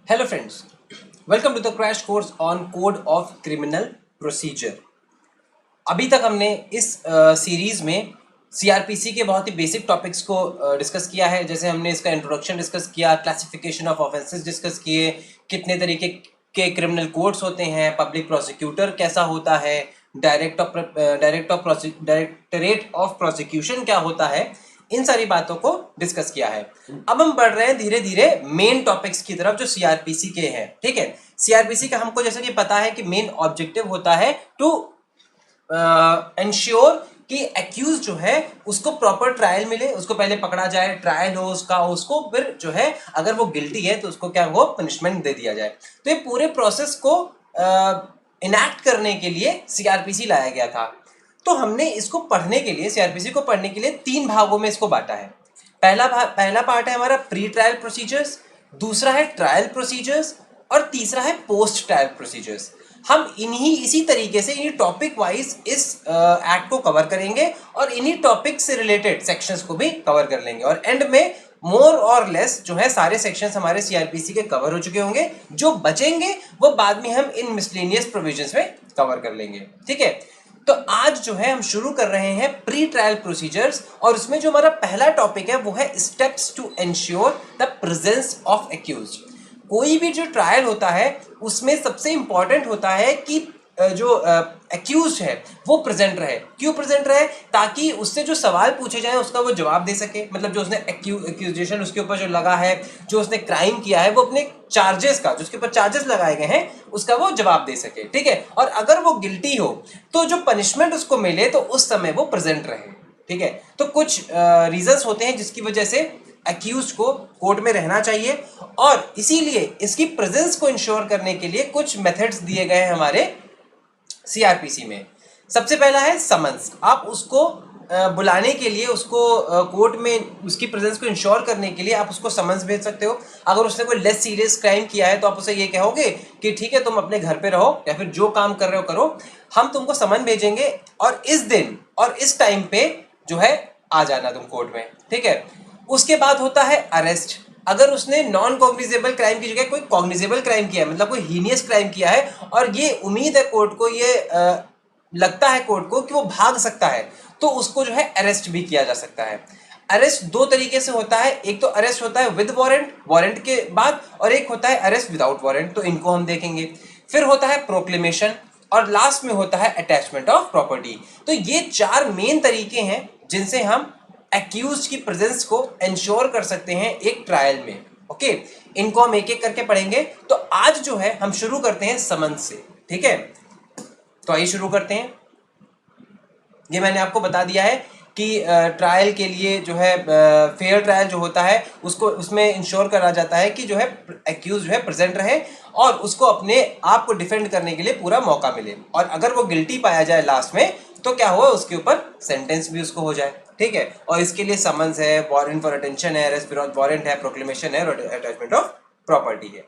Hello friends, welcome to the crash course on Code of Criminal Procedure। अभी तक हमने इस सीरीज में सीआरपीसी के बहुत ही बेसिक टॉपिक्स को डिस्कस किया है। जैसे हमने इसका इंट्रोडक्शन डिस्कस किया, क्लासिफिकेशन ऑफ ऑफेंसेस डिस्कस किए, कितने तरीके के क्रिमिनल कोड्स होते हैं, पब्लिक प्रोसिक्यूटर कैसा होता है, डायरेक्टरेट ऑफ प्रोसिक्यूशन क्या होता है, इन सारी बातों को डिस्कस किया है। अब हम बढ़ रहे हैं धीरे धीरे मेन टॉपिक्स की तरफ जो सीआरपीसी के हैं। ठीक है, सीआरपीसी का हमको जैसे कि पता है कि मेन ऑब्जेक्टिव होता है टू एंश्योर कि एक्यूज जो है उसको प्रॉपर ट्रायल मिले, उसको पहले पकड़ा जाए, ट्रायल हो उसका, उसको फिर जो है अगर वो गिल्टी है तो उसको क्या वो पनिशमेंट दे दिया जाए। तो ये पूरे प्रोसेस को इनैक्ट करने के लिए सीआरपीसी लाया गया था। तो हमने इसको पढ़ने के लिए, सीआरपीसी को पढ़ने के लिए 3 भागों में इसको बांटा है। पहला पार्ट है हमारा प्री ट्रायल प्रोसीजर्स, दूसरा है ट्रायल प्रोसीजर्स और तीसरा है पोस्ट ट्रायल प्रोसीजर्स। हम इसी तरीके से इन्हीं टॉपिक वाइज इस एक्ट को कवर करेंगे और इन्हीं टॉपिक से रिलेटेड सेक्शंस को भी कवर कर लेंगे और एंड में मोर और लेस जो है सारे सेक्शंस हमारे सीआरपीसी के कवर हो चुके होंगे। जो बचेंगे वो बाद में हम इन मिसलेनियस प्रोविजंस में कवर कर लेंगे। ठीक है, तो आज जो है हम शुरू कर रहे हैं प्री ट्रायल प्रोसीजर्स और उसमें जो हमारा पहला टॉपिक है वो है steps to ensure the presence of accused. कोई भी जो ट्रायल होता है उसमें सबसे इंपॉर्टेंट होता है कि जो एक्यूज है वो प्रेजेंट रहे। क्यों प्रेजेंट रहे? ताकि उससे जो सवाल पूछे जाए उसका वो जवाब दे सके। मतलब जो उसने एक्यूजेशन उसके ऊपर जो लगा है, जो उसने क्राइम किया है, वो अपने चार्जेस का, जो उसके ऊपर चार्जेस लगाए गए हैं, उसका वो जवाब दे सके। ठीक है, और अगर वो गिल्टी हो तो जो पनिशमेंट उसको मिले तो उस समय वो प्रेजेंट रहे। ठीक है, तो कुछ रीजंस होते हैं जिसकी वजह से एक्यूज को कोर्ट में रहना चाहिए और इसीलिए इसकी प्रेजेंस को इंश्योर करने के लिए कुछ मेथड्स दिए गए हैं हमारे सीआरपीसी में। सबसे पहला है समन्स। आप उसको बुलाने के लिए, उसको कोर्ट में उसकी प्रेजेंस को इंश्योर करने के लिए आप उसको समन्स भेज सकते हो। अगर उसने कोई लेस सीरियस क्राइम किया है तो आप उसे ये कहोगे कि ठीक है, तुम अपने घर पे रहो या फिर जो काम कर रहे हो करो, हम तुमको समन भेजेंगे और इस दिन और इस टाइम पे जो है आ जाना तुम कोर्ट में। ठीक है, उसके बाद होता है अरेस्ट। अगर उसने नॉन कॉग्निजेबल क्राइम की जगह कोई कॉग्निजेबल क्राइम किया है, मतलब कोई हीनियस क्राइम किया है और ये उम्मीद है कोर्ट को, ये लगता है कोर्ट को कि वो भाग सकता है, तो उसको जो है अरेस्ट भी किया जा सकता है। अरेस्ट 2 तरीके से होता है। एक तो अरेस्ट होता है विद वारंट, वारंट के बाद, और एक होता है अरेस्ट विदाउट वारंट, तो इनको हम देखेंगे। फिर होता है प्रोक्लेमेशन और लास्ट में होता है अटैचमेंट ऑफ प्रॉपर्टी। तो ये 4 मेन तरीके हैं जिनसे हम एक्यूज की प्रेजेंस को इंश्योर कर सकते हैं एक ट्रायल में। ओके, इनको हम एक एक करके पढ़ेंगे। तो आज जो है हम शुरू करते हैं समन्स से। ठीक है, तो आइए शुरू करते हैं। ये मैंने आपको बता दिया है कि ट्रायल के लिए जो है फेयर ट्रायल जो होता है उसको, उसमें इंश्योर करा जाता है कि जो है एक्यूज जो है प्रेजेंट रहे और उसको अपने आप को डिफेंड करने के लिए पूरा मौका मिले, और अगर वो गिल्टी पाया जाए लास्ट में तो क्या हुआ, उसके ऊपर सेंटेंस भी उसको हो जाए। ठीक है, और इसके लिए समन्स है, वारंट फॉर अटेंशन है, अरेस्ट विदाउट वारंट है, प्रोक्लेमेशन है और अटैचमेंट ऑफ प्रॉपर्टी है।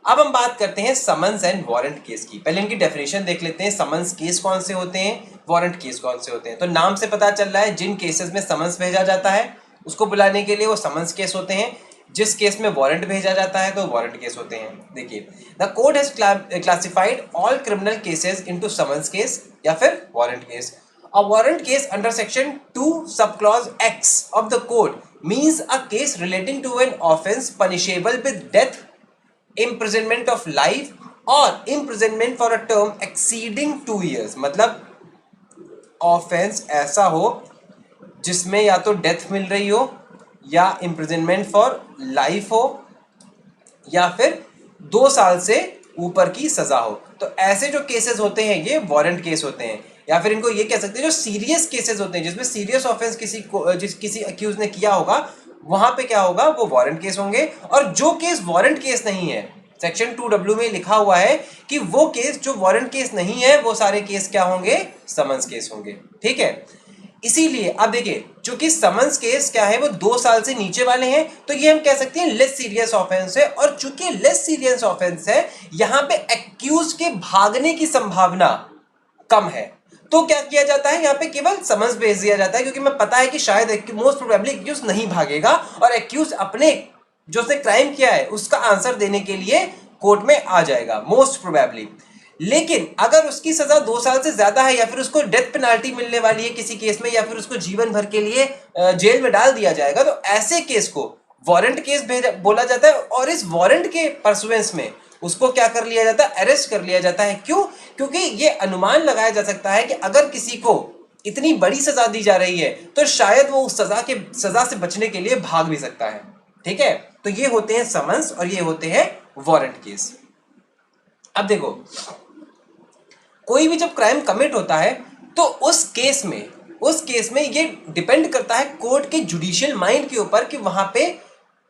अब हम बात करते हैं समन्स एंड वारंट केस की। पहले इनकी डेफिनेशन देख लेते हैं। समन्स केस कौन से होते हैं, वारंट केस कौन से होते हैं। तो नाम से पता चल रहा है जिन केसेस में समन्स भेजा जाता है उसको बुलाने के लिए वो समन्स केस होते हैं, जिस केस में वारंट भेजा जाता है तो वारंट केस होते हैं। देखिए, the court has classified all criminal cases into summons case या फिर warrant case. A warrant case under section 2 subclause X of the code means a case relating to an offence punishable with death, imprisonment of life or imprisonment for a term exceeding 2 years। मतलब offence ऐसा हो जिसमें या तो death मिल रही हो या imprisonment for life हो या फिर 2 साल से ऊपर की सजा हो। तो ऐसे जो केसेस होते हैं ये वारंट केस होते हैं, या फिर इनको ये कह सकते हैं जो सीरियस केसेस होते हैं जिसमें सीरियस ऑफेंस किसी अक्यूज ने किया होगा, वहां पे क्या होगा, वो वारंट केस होंगे। और जो केस वारंट केस नहीं है, सेक्शन 2W में लिखा हुआ है कि वो केस जो वारंट केस नहीं है वो सारे केस क्या होंगे, समन्स केस होंगे। ठीक है, इसीलिए अब देखिए, चूंकि समन्स केस क्या है वो 2 साल से नीचे वाले हैं तो ये हम कह सकते हैं लेस सीरियस ऑफेंस है। और चूंकि लेस सीरियस ऑफेंस है, यहां पे एक्यूज के भागने की संभावना कम है, तो क्या किया जाता है, यहाँ पे केवल समन्स भेज दिया जाता है, क्योंकि मैं पता है कि शायद मोस्ट प्रोबेबली एक्यूज नहीं भागेगा और एक्यूज अपने जो उसने क्राइम किया है उसका आंसर देने के लिए कोर्ट में आ जाएगा मोस्ट प्रोबेबली। लेकिन अगर उसकी सजा 2 साल से ज्यादा है या फिर उसको डेथ पेनाल्टी मिलने वाली है किसी केस में या फिर उसको जीवन भर के लिए जेल में डाल दिया जाएगा, तो ऐसे केस को वारंट केस बोला जाता है। और इस वारंट के परसुएंस में उसको क्या कर लिया जाता है, अरेस्ट कर लिया जाता है। क्यों? क्योंकि ये अनुमान लगाया जा सकता है कि अगर किसी को इतनी बड़ी सजा दी जा रही है तो शायद वो उस सजा से बचने के लिए भाग भी सकता है। ठीक है, तो ये होते हैं समन्स और ये होते हैं वारंट केस। अब देखो, कोई भी जब क्राइम कमिट होता है तो उस केस में ये डिपेंड करता है कोर्ट के जुडिशियल माइंड के ऊपर कि वहां पे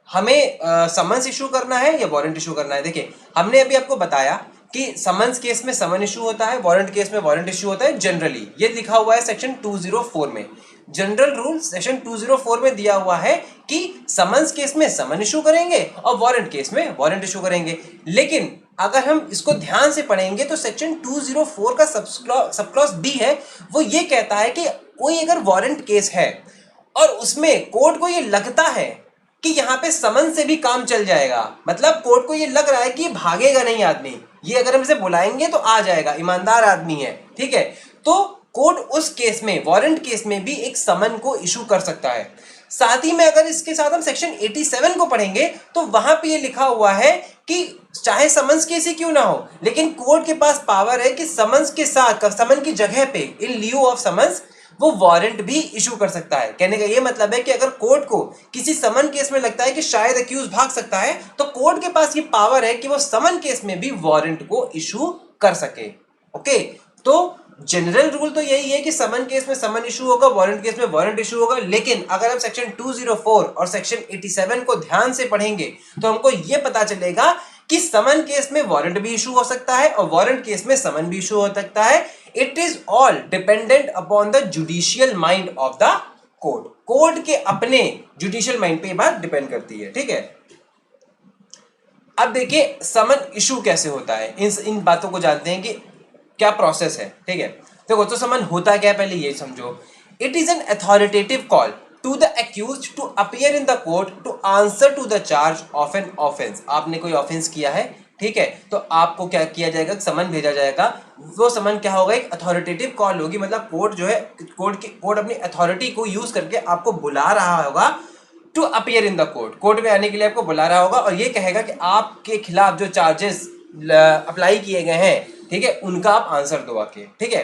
हमें समन्स इशू करना है या वारंट इशू करना है। देखिए, हमने अभी आपको बताया कि समन्स केस में समन इशू होता है, वारंट केस में वारंट इशू होता है जनरली। ये लिखा हुआ है सेक्शन 204 में। जनरल रूल सेक्शन 204 में दिया हुआ है कि समन्स केस में समन इशू करेंगे और वारंट केस में वारंट इशू करेंगे। लेकिन अगर हम इसको ध्यान से पढ़ेंगे तो सेक्शन 204 का सब क्लॉज बी है, वो ये कहता है कि कोई अगर वारंट केस है और उसमें कोर्ट को ये लगता है कि यहाँ पे समन से भी काम चल जाएगा, मतलब कोर्ट को ये लग रहा है कि ये भागेगा नहीं आदमी, ये अगर हम इसे बुलाएंगे तो आ जाएगा, ईमानदार आदमी है, ठीक है, तो कोर्ट उस केस में, वारंट केस में भी एक समन को इशू कर सकता है। साथ ही में अगर इसके साथ हम सेक्शन 87 को पढ़ेंगे तो वहां पे ये लिखा हुआ है कि चाहे समन्स केस ही क्यों ना हो, लेकिन कोर्ट के पास पावर है कि समन्स के साथ, समन की जगह पे, इन लिeu ऑफ समन्स, वो वारंट भी इशू कर सकता है। कहने का ये मतलब है कि अगर कोर्ट को किसी समन केस में लगता है कि शायद अक्यूज भाग सकता है तो कोर्ट के पास ये पावर है कि वो समन केस में भी वारंट को इशू कर सके। ओके, तो जनरल रूल तो यही है कि समन केस में समन इशू होगा, वारंट केस में वारंट इशू होगा। लेकिन अगर हम सेक्शन 204 और सेक्शन 87 को ध्यान से पढ़ेंगे तो हमको यह पता चलेगा कि समन केस में वारंट भी इशू हो सकता है और वारंट केस में समन भी इशू हो सकता है। It is all dependent upon the judicial mind of the court. Court के अपने जुडिशियल माइंड पे ये बात डिपेंड करती है। ठीक है, अब देखिए समन इशू कैसे होता है, इन बातों को जानते हैं कि क्या प्रोसेस है। ठीक है, देखो, तो समन होता क्या है पहले ये समझो। It is an authoritative call to the accused to appear in the court to answer to the charge of an offence. आपने कोई ऑफेंस किया है, ठीक है, तो आपको क्या किया जाएगा, समन भेजा जाएगा। वो समन क्या होगा, एक अथॉरिटेटिव कॉल होगी, मतलब कोर्ट जो है, कोर्ट अपनी अथॉरिटी को यूज करके आपको बुला रहा होगा to appear in the court. Court में आने के लिए आपको बुला रहा होगा और ये कहेगा कि आपके खिलाफ जो चार्जेस अप्लाई किए गए हैं, ठीक है, उनका आप आंसर दो आके। ठीक है,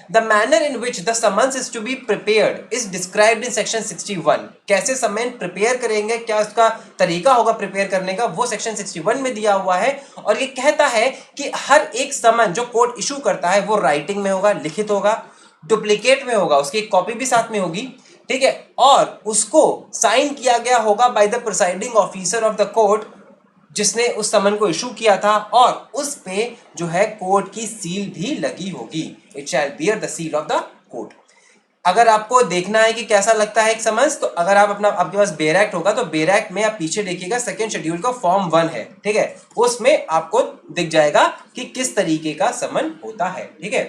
the manner in which the summons is to be prepared is described in section 61। कैसे समन प्रिपेयर करेंगे, क्या उसका तरीका होगा प्रिपेयर करने का, वो सेक्शन 61 में दिया हुआ है। और ये कहता है कि हर एक समन जो कोर्ट इशू करता है वो राइटिंग में होगा, लिखित होगा, डुप्लीकेट में होगा, उसकी एक कॉपी भी साथ में होगी, ठीक है, और उसको साइन किया गया होगा by the presiding officer of the court, जिसने उस समन को इशू किया था, और उस पे जो है कोर्ट की सील भी लगी होगी। It shall bear the seal of the court. अगर आपको देखना है कि कैसा लगता है एक समन्स, तो अगर आपके पास बेयर एक्ट होगा तो बेयर एक्ट में आप पीछे देखिएगा, सेकंड शेड्यूल का फॉर्म 1 है, ठीक है, उसमें आपको दिख जाएगा कि किस तरीके का समन होता है। ठीक है,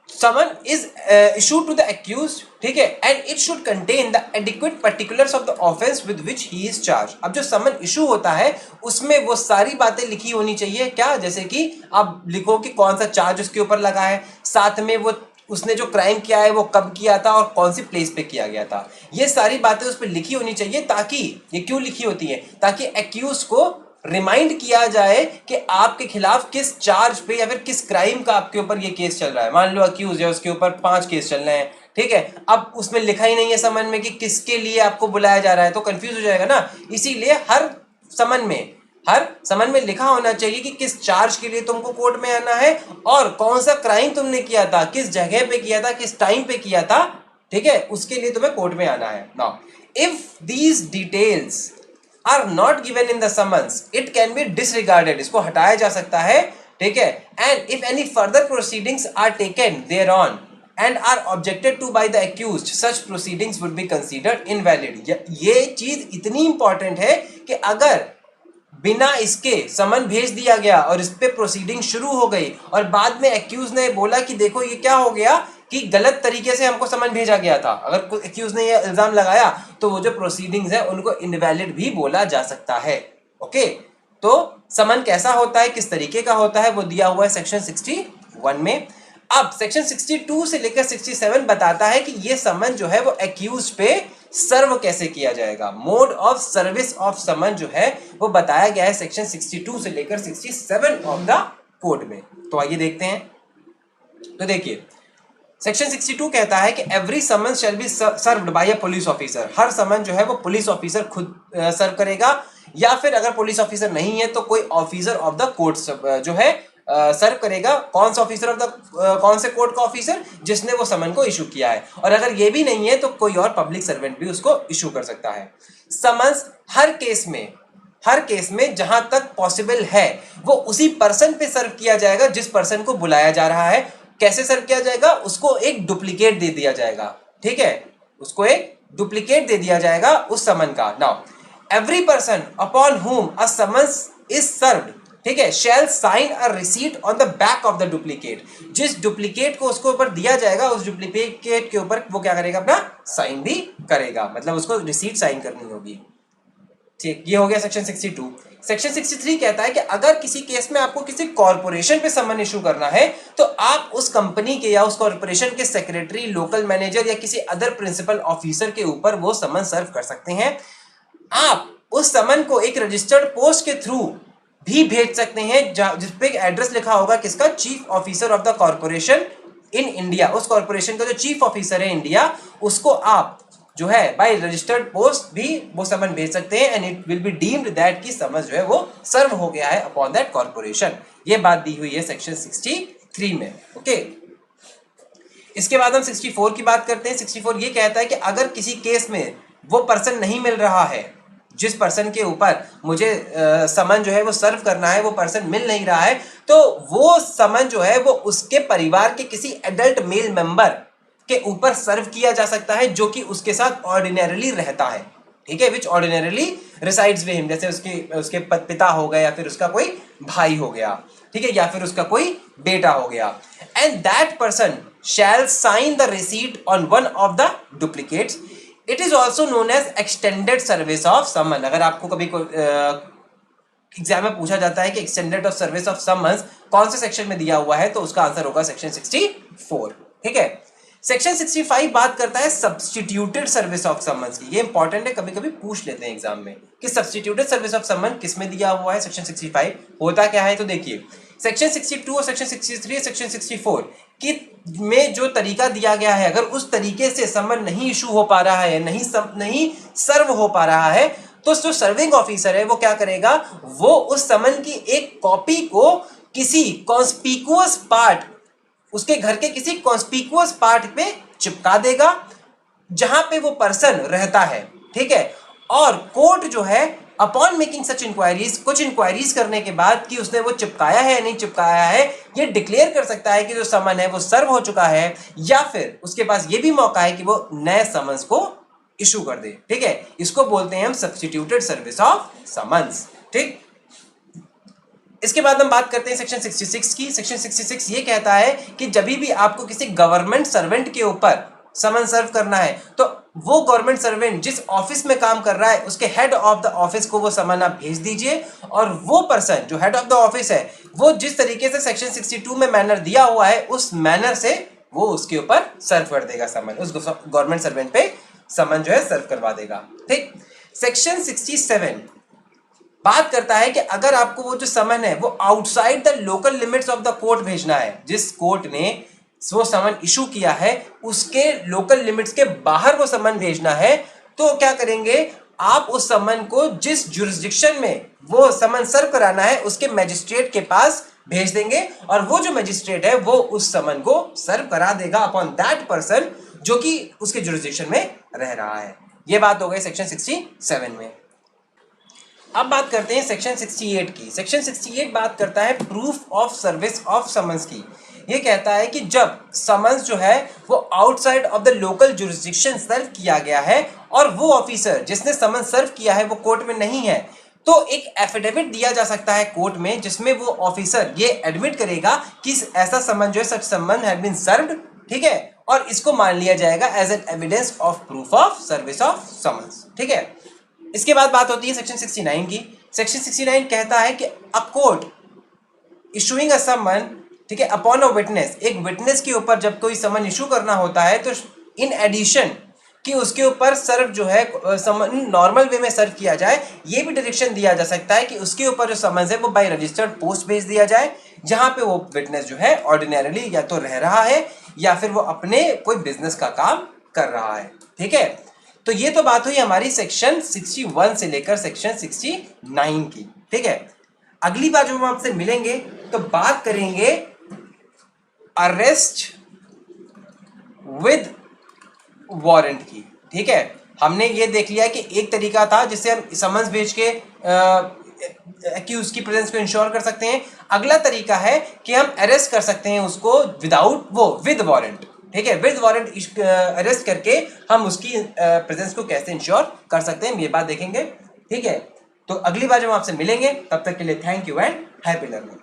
someone is issued to the accused, ठीक है, and it should contain the adequate particulars of the offense with which he is charged। अब जो समन इशू होता है उसमें वो सारी बातें लिखी होनी चाहिए, क्या, जैसे कि आप लिखो कि कौन सा चार्ज उसके ऊपर लगा है, साथ में वो उसने जो क्राइम किया है वो कब किया था और कौन सी प्लेस पे किया गया था, ये सारी बातें उस पर लिखी होनी चाहिए। ताकि ये क्यों लिखी होती है, ताकि एक्यूज को रिमाइंड किया जाए कि आपके खिलाफ किस चार्ज पे या फिर किस क्राइम का आपके ऊपर ये केस चल रहा है। मान लो अक्यूज है, उसके ऊपर 5 केस चल रहे हैं, ठीक है, अब उसमें लिखा ही नहीं है समन में कि किसके लिए आपको बुलाया जा रहा है, तो कंफ्यूज हो जाएगा ना। इसीलिए हर समन में लिखा होना चाहिए कि किस चार्ज के लिए तुमको कोर्ट में आना है और कौन सा क्राइम तुमने किया था, किस जगह पे किया था, किस टाइम पे किया था, ठीक है, उसके लिए तुम्हें कोर्ट में आना है। Now if these details are not given in the summons, it can be disregarded, इसको हटाया जा सकता है, ठीक है, and if any further proceedings are taken thereon and are objected to by the accused, such proceedings would be considered invalid। ये चीज इतनी इंपॉर्टेंट है कि अगर बिना इसके समन भेज दिया गया और इस पे प्रोसीडिंग शुरू हो गई और बाद में एक्यूज ने बोला कि देखो ये क्या हो गया कि गलत तरीके से हमको समन भेजा गया था, अगर कोई एक्यूज ने ये इल्जाम लगाया तो वो जो प्रोसीडिंग्स है उनको इनवैलिड भी बोला जा सकता है। ओके, तो समन कैसा होता है, किस तरीके का होता है, वो दिया हुआ है सेक्शन 61 में। अब सेक्शन 62 से लेकर 67 बताता है कि ये समन जो है वो एक्यूज पे सर्व कैसे किया जाएगा। मोड ऑफ सर्विस ऑफ समन जो है वो बताया गया है सेक्शन 62 से लेकर 67 ऑफ द कोड में। तो आइए देखते हैं। तो देखिए सेक्शन 62 कहता है कि every summon shall be served by a police officer. हर समन जो है वो पुलिस ऑफिसर खुद सर्व करेगा, या फिर अगर पुलिस ऑफिसर नहीं है तो कोई ऑफिसर ऑफ द कोर्ट जो है सर्व करेगा। कौन सा ऑफिसर ऑफ द कौन से कोर्ट का ऑफिसर, जिसने वो समन को इशू किया है। और अगर ये भी नहीं है तो कोई और पब्लिक सर्वेंट भी उसको इशू कर सकता है। समन्स हर केस में जहां तक पॉसिबल है वो उसी पर्सन पे सर्व किया जाएगा जिस पर्सन को बुलाया जा रहा है। कैसे सर्व किया जाएगा, उसको एक डुप्लीकेट दे दिया जाएगा, ठीक है, उसको एक डुप्लीकेट दे दिया जाएगा उस समन का। नाउ एवरी पर्सन अपॉन हुम अ समन्स इज सर्व्ड, ठीक है, shall sign a receipt on the back of the duplicate. जिस डुप्लीकेट को उसको ऊपर दिया जाएगा उस डुप्लीकेट के ऊपर वो क्या करेगा, अपना साइन भी करेगा, मतलब उसको रिसीट साइन करनी होगी। ठीक, ये हो गया सेक्शन 62। सेक्शन 63 कहता है कि अगर किसी केस में आपको किसी कॉर्पोरेशन पे समन इशू करना है तो आप उस कंपनी के या उस कॉर्पोरेशन के सेक्रेटरी, लोकल मैनेजर या किसी अदर प्रिंसिपल ऑफिसर के ऊपर वो समन सर्व कर सकते हैं। आप उस समन को एक रजिस्टर्ड पोस्ट के थ्रू भी भेज सकते हैं जिसपे एड्रेस लिखा होगा किसका, chief officer of the corporation in India. उस कॉर्पोरेशन का जो चीफ ऑफिसर है इंडिया, उसको आप जो है बाय रजिस्टर्ड पोस्ट भी वो समन भेज सकते हैं, and it will be deemed that की समन जो है वो सर्व हो गया है अपॉन दैट कॉर्पोरेशन। ये बात दी हुई है सेक्शन 63 में। ओके, इसके बाद हम 64 की बात करते हैं। 64 ये कहता है कि अगर किसी केस में वो पर्सन नहीं मिल रहा है, जिस पर्सन के ऊपर मुझे समन जो है वो सर्व करना है, वो पर्सन मिल नहीं रहा है, तो वो समन जो है वो उसके परिवार के किसी एडल्ट मेल मेंबर के ऊपर सर्व किया जा सकता है जो कि उसके साथ ऑर्डिनरली रहता है, ठीक है, विच ऑर्डिनरली रिसाइड्स विद हिम। जैसे उसके पिता हो गए, या फिर उसका कोई भाई हो गया, ठीक है, या फिर उसका कोई बेटा हो गया। And that person shall sign the receipt on one of the duplicates. It is also known as extended service of summon. अगर आपको कभी एग्जाम में पूछा जाता है कि extended of service of summons कौन से सेक्शन में दिया हुआ है, तो उसका आंसर होगा सेक्शन 64, ठीक है। सेक्शन 65 बात करता है सब्स्टिट्यूटेड सर्विस ऑफ समन्स की। ये इंपॉर्टेंट है, कभी कभी पूछ लेते हैं एग्जाम में कि सब्स्टिट्यूटेड सर्विस ऑफ समन किस में दिया हुआ है। सेक्शन 65 होता क्या है, तो देखिए सेक्शन 62 और सेक्शन 63 सेक्शन 64 की में जो तरीका दिया गया है, अगर उस तरीके से समन नहीं इशू हो पा रहा है, नहीं सर्व हो पा रहा है, तो जो सर्विंग ऑफिसर है वो क्या करेगा, वो उस समन की एक कॉपी को किसी कॉन्स्पिकुअस पार्ट, उसके घर के किसी कॉन्स्पिकुअस पार्ट पे चिपका देगा जहां पे वो पर्सन रहता है, ठीक है। और कोर्ट जो है अपॉन मेकिंग सच इंक्वायरीज, कुछ इंक्वायरीज करने के बाद कि उसने वो चिपकाया है या नहीं चिपकाया है, ये डिक्लेयर कर सकता है कि जो समन है वो सर्व हो चुका है, या फिर उसके पास ये भी मौका है कि वो नए समन्स को इशू कर दे, ठीक है। इसको बोलते हैं हम सब्स्टिट्यूटेड सर्विस ऑफ समन्स, ठीक। इसके बाद हम बात करते हैं सेक्शन 66 की। सेक्शन 66 ये कहता है कि जब भी आपको किसी गवर्नमेंट सर्वेंट के ऊपर समन सर्व करना है, तो वो गवर्नमेंट सर्वेंट जिस ऑफिस में काम कर रहा है उसके हेड ऑफ द ऑफिस को वो समन आप भेज दीजिए, और वो पर्सन जो हेड ऑफ द ऑफिस है वो जिस तरीके से सेक्शन 62 में मैनर दिया हुआ है उस मैनर से वो उसके ऊपर सर्व कर देगा समन, उस गवर्नमेंट सर्वेंट पे समन जो है सर्व करवा देगा, ठीक। सेक्शन 67 बात करता है कि अगर आपको वो जो समन है वो outside the local limits of the court भेजना है, जिस कोर्ट ने वो समन इशू किया है उसके लोकल लिमिट्स के बाहर वो समन भेजना है, तो क्या करेंगे, आप उस समन को जिस जुरिस्डिक्शन में वो समन सर्व कराना है उसके मैजिस्ट्रेट के पास भेज देंगे, और वो जो मैजिस्ट्रेट है वो उस समन को सर्व करा देगा अपॉन दैट पर्सन जो कि उसके जुरिस्डिक्शन में रह रहा है। ये बात हो गई सेक्शन 67 में। अब बात करते हैं सेक्शन 68 की। सेक्शन 68 बात करता है proof of service of summons की। ये कहता है कि जब समन्स जो है वो outside of the local jurisdiction serve किया गया है और वो ऑफिसर जिसने समन्स सर्व किया है वो कोर्ट में नहीं है, तो एक एफिडेविट दिया जा सकता है कोर्ट में जिसमें वो ऑफिसर ये एडमिट करेगा कि ऐसा समन जो है such summon had been served, ठीक है, और इसको मान लिया जाएगा as an evidence of proof of service of summons. ठीक है, इसके बाद बात होती है सेक्शन 69 की। सेक्शन 69 कहता है कि अ कोर्ट इशूइंग अ समन, ठीक है, अपॉन अ विटनेस, एक विटनेस के ऊपर जब कोई समन इशू करना होता है तो इन एडिशन कि उसके ऊपर सर्व जो है समन नॉर्मल वे में सर्व किया जाए, ये भी डायरेक्शन दिया जा सकता है कि उसके ऊपर जो समन्स है वो बाय रजिस्टर्ड पोस्ट भेज दिया जाए, जहां पे वो विटनेस जो है ऑर्डिनरली या तो रह रहा है या फिर वो अपने कोई बिजनेस का काम कर रहा है। ठीक है, तो ये तो बात हुई हमारी सेक्शन 61 से लेकर सेक्शन 69 की। ठीक है, अगली बार जो हम आपसे मिलेंगे तो बात करेंगे अरेस्ट विद वारंट की। ठीक है, हमने ये देख लिया कि एक तरीका था जिससे हम समन्स भेज के एक्यूज की प्रेजेंस को इंश्योर कर सकते हैं। अगला तरीका है कि हम अरेस्ट कर सकते हैं उसको विदाउट वो विद वारंट। ठीक है, विद वारंट अरेस्ट करके हम उसकी प्रेजेंस को कैसे इंश्योर कर सकते हैं, ये बात देखेंगे। ठीक है, तो अगली बार जब हम आपसे मिलेंगे तब तक के लिए thank you and happy learning.